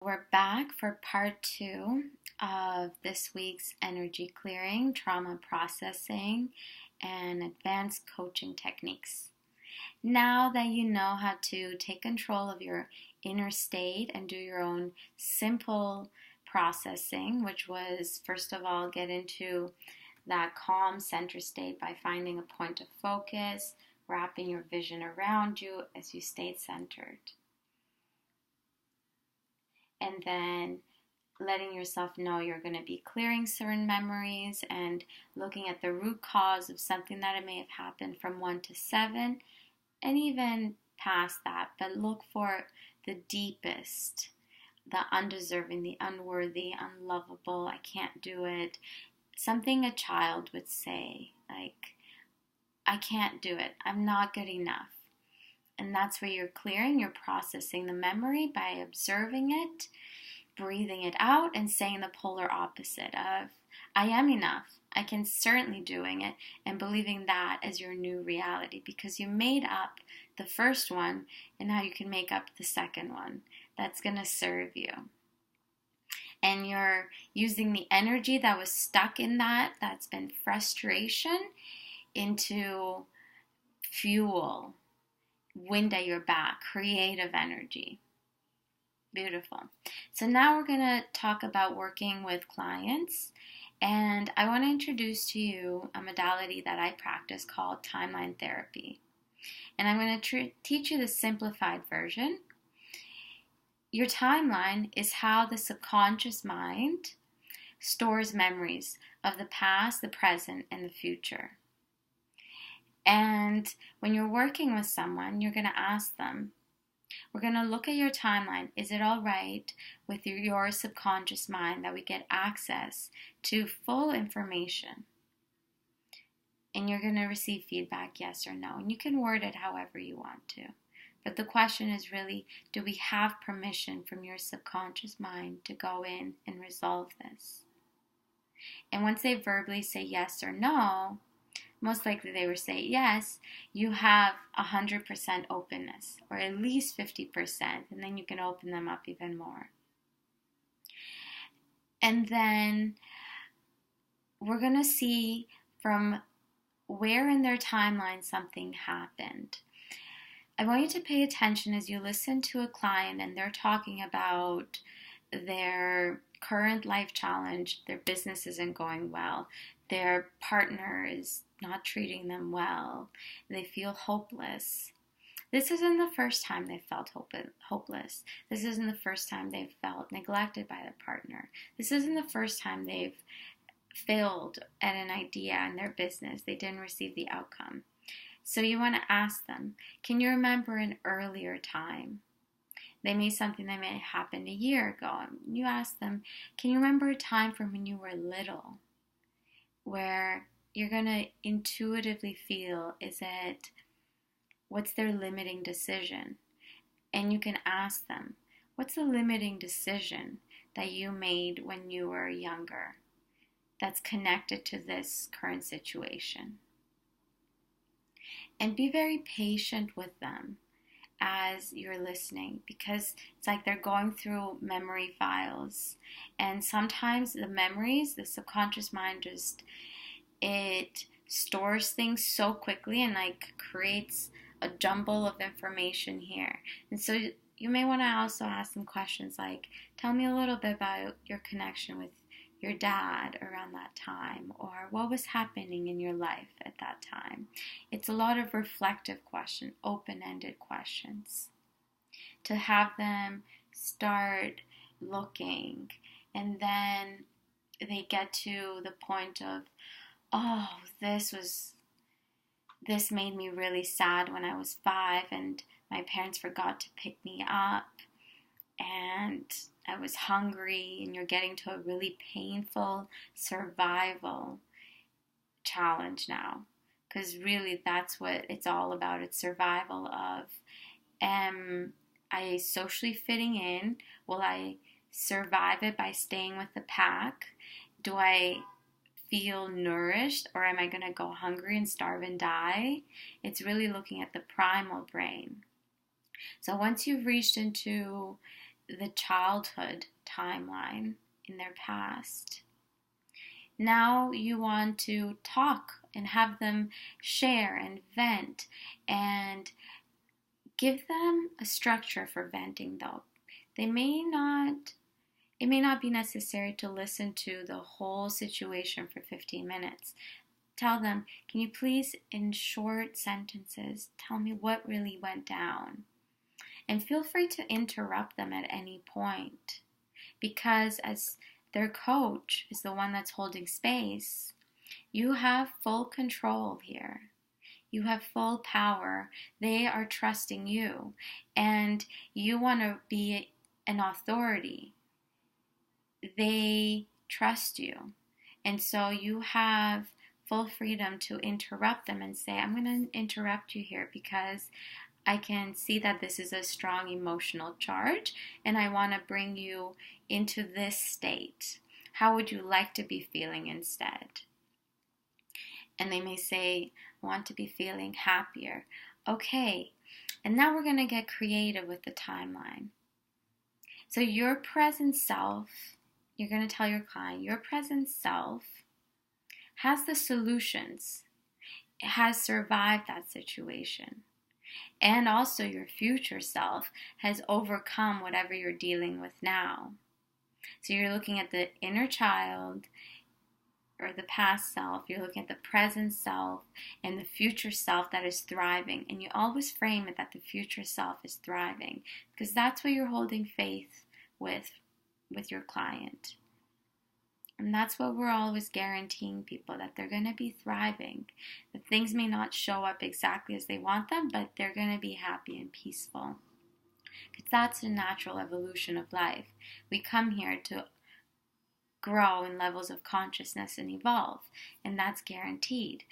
We're back for part two of this week's energy clearing, trauma processing, and advanced coaching techniques. Now that you know how to take control of your inner state and do your own simple processing, which was first of all get into that calm center state by finding a point of focus, wrapping your vision around you as you stay centered. And then letting yourself know you're going to be clearing certain memories and looking at the root cause of something that it may have happened from 1 to 7 and even past that. But look for the deepest, the undeserving, the unworthy, unlovable, I can't do it. Something a child would say, like, I can't do it, I'm not good enough. And that's where you're clearing, you're processing the memory by observing it, breathing it out, and saying the polar opposite of, I am enough, I can certainly doing it, and believing that as your new reality because you made up the first one and now you can make up the second one that's going to serve you. And you're using the energy that was stuck in that's been frustration, into fuel, wind at your back, creative energy. Beautiful. So now we're going to talk about working with clients, and I want to introduce to you a modality that I practice called timeline therapy. And I'm going to teach you the simplified version. Your timeline is how the subconscious mind stores memories of the past, the present, and the future. And when you're working with someone, you're going to ask them, we're going to look at your timeline. Is it all right with your subconscious mind that we get access to full information? And you're going to receive feedback, yes or no. And you can word it however you want to. But the question is really, do we have permission from your subconscious mind to go in and resolve this? And once they verbally say yes or no, most likely they will say yes, you have 100% openness, or at least 50%, and then you can open them up even more. And then we're going to see from where in their timeline something happened. I want you to pay attention as you listen to a client and they're talking about their current life challenge, their business isn't going well, their partner is not treating them well, they feel hopeless. This isn't the first time they've felt hopeless. This isn't the first time they've felt neglected by their partner. This isn't the first time they've failed at an idea in their business. They didn't receive the outcome. So you want to ask them, can you remember an earlier time? They may something that may have happened a year ago. And you ask them, can you remember a time from when you were little where you're going to intuitively feel, what's their limiting decision? And you can ask them, what's the limiting decision that you made when you were younger that's connected to this current situation? And be very patient with them as you're listening, because it's like they're going through memory files. And sometimes the memories, the subconscious mind it stores things so quickly and like creates a jumble of information here. And so you may want to also ask them questions like, tell me a little bit about your connection with your dad around that time, or what was happening in your life at that time. It's a lot of reflective questions, open-ended questions, to have them start looking, and then they get to the point of, oh, this made me really sad when I was 5 and my parents forgot to pick me up and I was hungry, and you're getting to a really painful survival challenge now, because really that's what it's all about. It's survival of, am I socially fitting in? Will I survive it by staying with the pack? Do I feel nourished, or am I going to go hungry and starve and die? It's really looking at the primal brain. So once you've reached into the childhood timeline in their past. Now you want to talk and have them share and vent, and give them a structure for venting though. It may not be necessary to listen to the whole situation for 15 minutes. Tell them, can you please, in short sentences, tell me what really went down? And feel free to interrupt them at any point, because as their coach is the one that's holding space, you have full control here. You have full power. They are trusting you, and you want to be an authority. They trust you, and so you have full freedom to interrupt them and say, I'm going to interrupt you here because I can see that this is a strong emotional charge, and I want to bring you into this state. How would you like to be feeling instead? And they may say, I want to be feeling happier. Okay, and now we're going to get creative with the timeline. So your present self, you're going to tell your client, your present self has the solutions. It has survived that situation. And also your future self has overcome whatever you're dealing with now. So you're looking at the inner child or the past self, you're looking at the present self and the future self that is thriving. And you always frame it that the future self is thriving, because that's what you're holding faith with your client. And that's what we're always guaranteeing people, that they're going to be thriving. That things may not show up exactly as they want them, but they're going to be happy and peaceful. Because that's the natural evolution of life. We come here to grow in levels of consciousness and evolve, and that's guaranteed.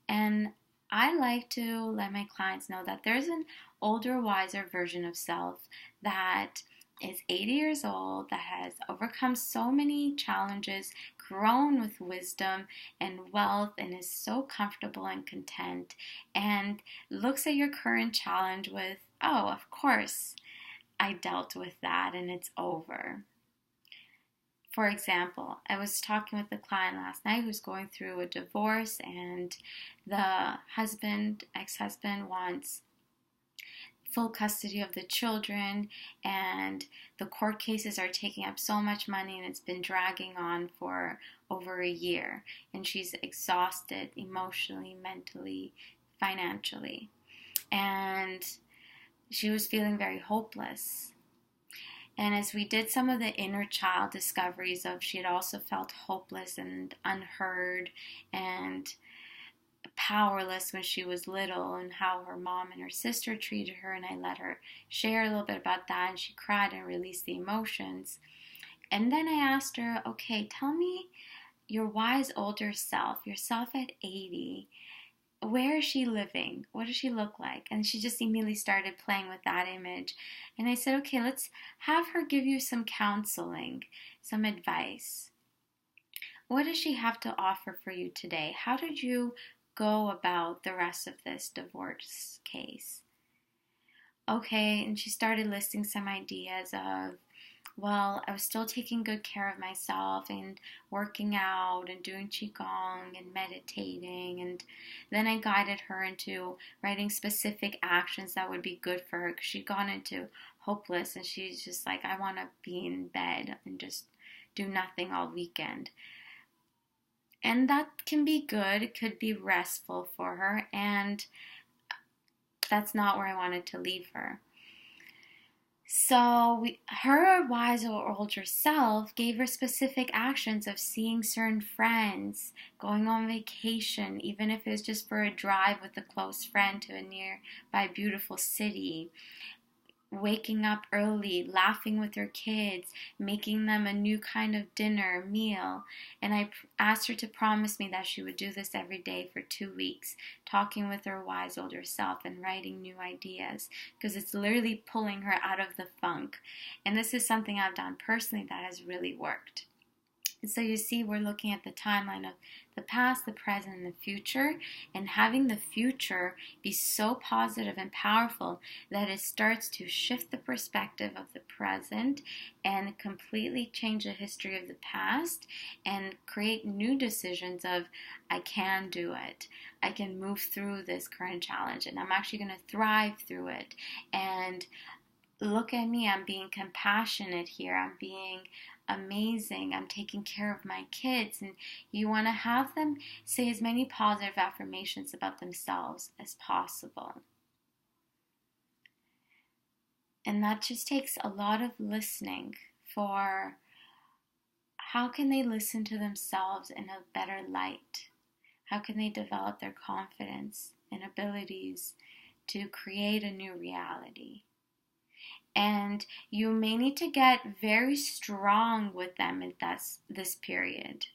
And I like to let my clients know that there's an older, wiser version of self that is 80 years old, that has overcome so many challenges, grown with wisdom and wealth, and is so comfortable and content, and looks at your current challenge with, oh, of course, I dealt with that and it's over. For example, I was talking with a client last night who's going through a divorce, and the ex-husband wants full custody of the children, and the court cases are taking up so much money, and it's been dragging on for over a year, and she's exhausted emotionally, mentally, financially, and she was feeling very hopeless. And as we did some of the inner child discoveries of, she had also felt hopeless and unheard and powerless when she was little, and how her mom and her sister treated her, and I let her share a little bit about that, and she cried and released the emotions. And then I asked her, okay, tell me your wise older self, yourself at 80, where is she living? What does she look like? And she just immediately started playing with that image. And I said, okay, let's have her give you some counseling, some advice. What does she have to offer for you today? How did you go about the rest of this divorce case? Okay, and she started listing some ideas of, well, I was still taking good care of myself and working out and doing Qigong and meditating. And then I guided her into writing specific actions that would be good for her, because she'd gone into hopeless, and she's just like, I want to be in bed and just do nothing all weekend. And that can be good. It could be restful for her, and that's not where I wanted to leave her. So her wise or older self gave her specific actions of seeing certain friends, going on vacation, even if it was just for a drive with a close friend to a nearby beautiful city, waking up early, laughing with her kids, making them a new kind of dinner, meal. And I asked her to promise me that she would do this every day for 2 weeks, talking with her wise older self and writing new ideas, because it's literally pulling her out of the funk. And this is something I've done personally that has really worked. So you see, we're looking at the timeline of the past, the present, and the future, and having the future be so positive and powerful that it starts to shift the perspective of the present and completely change the history of the past and create new decisions of, I can do it. I can move through this current challenge, and I'm actually going to thrive through it. And look at me, I'm being compassionate here. I'm being amazing. I'm taking care of my kids. And you want to have them say as many positive affirmations about themselves as possible. And that just takes a lot of listening for how can they listen to themselves in a better light? How can they develop their confidence and abilities to create a new reality? And you may need to get very strong with them in this period.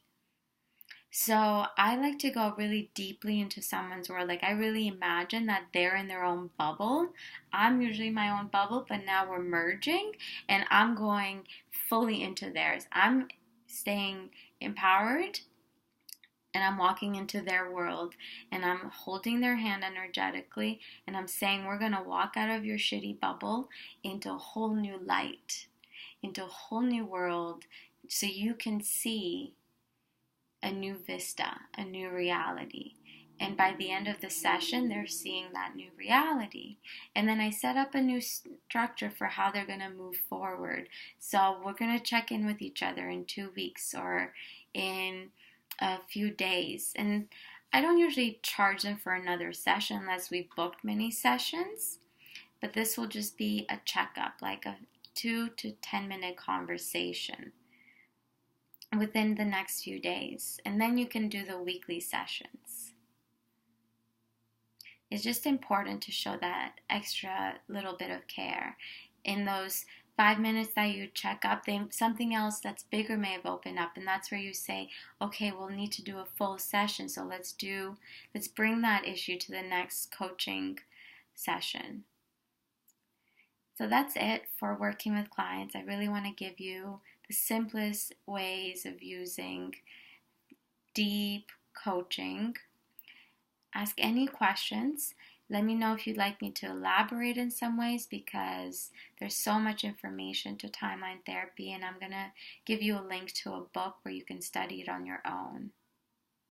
So I like to go really deeply into someone's world. Like, I really imagine that they're in their own bubble. I'm usually my own bubble, but now we're merging and I'm going fully into theirs. I'm staying empowered and I'm walking into their world and I'm holding their hand energetically and I'm saying, we're going to walk out of your shitty bubble into a whole new light, into a whole new world, so you can see a new vista, a new reality. And by the end of the session, they're seeing that new reality. And then I set up a new structure for how they're going to move forward. So we're going to check in with each other in 2 weeks or in a few days. And I don't usually charge them for another session unless we've booked many sessions. But this will just be a checkup, like a 2 to 10 minute conversation within the next few days. And then you can do the weekly sessions. It's just important to show that extra little bit of care. In those 5 minutes that you check up, something else that's bigger may have opened up, and that's where you say, okay, we'll need to do a full session, so let's bring that issue to the next coaching session. So that's it for working with clients. I really want to give you the simplest ways of using deep coaching. Ask any questions. Let me know if you'd like me to elaborate in some ways, because there's so much information to timeline therapy, and I'm going to give you a link to a book where you can study it on your own.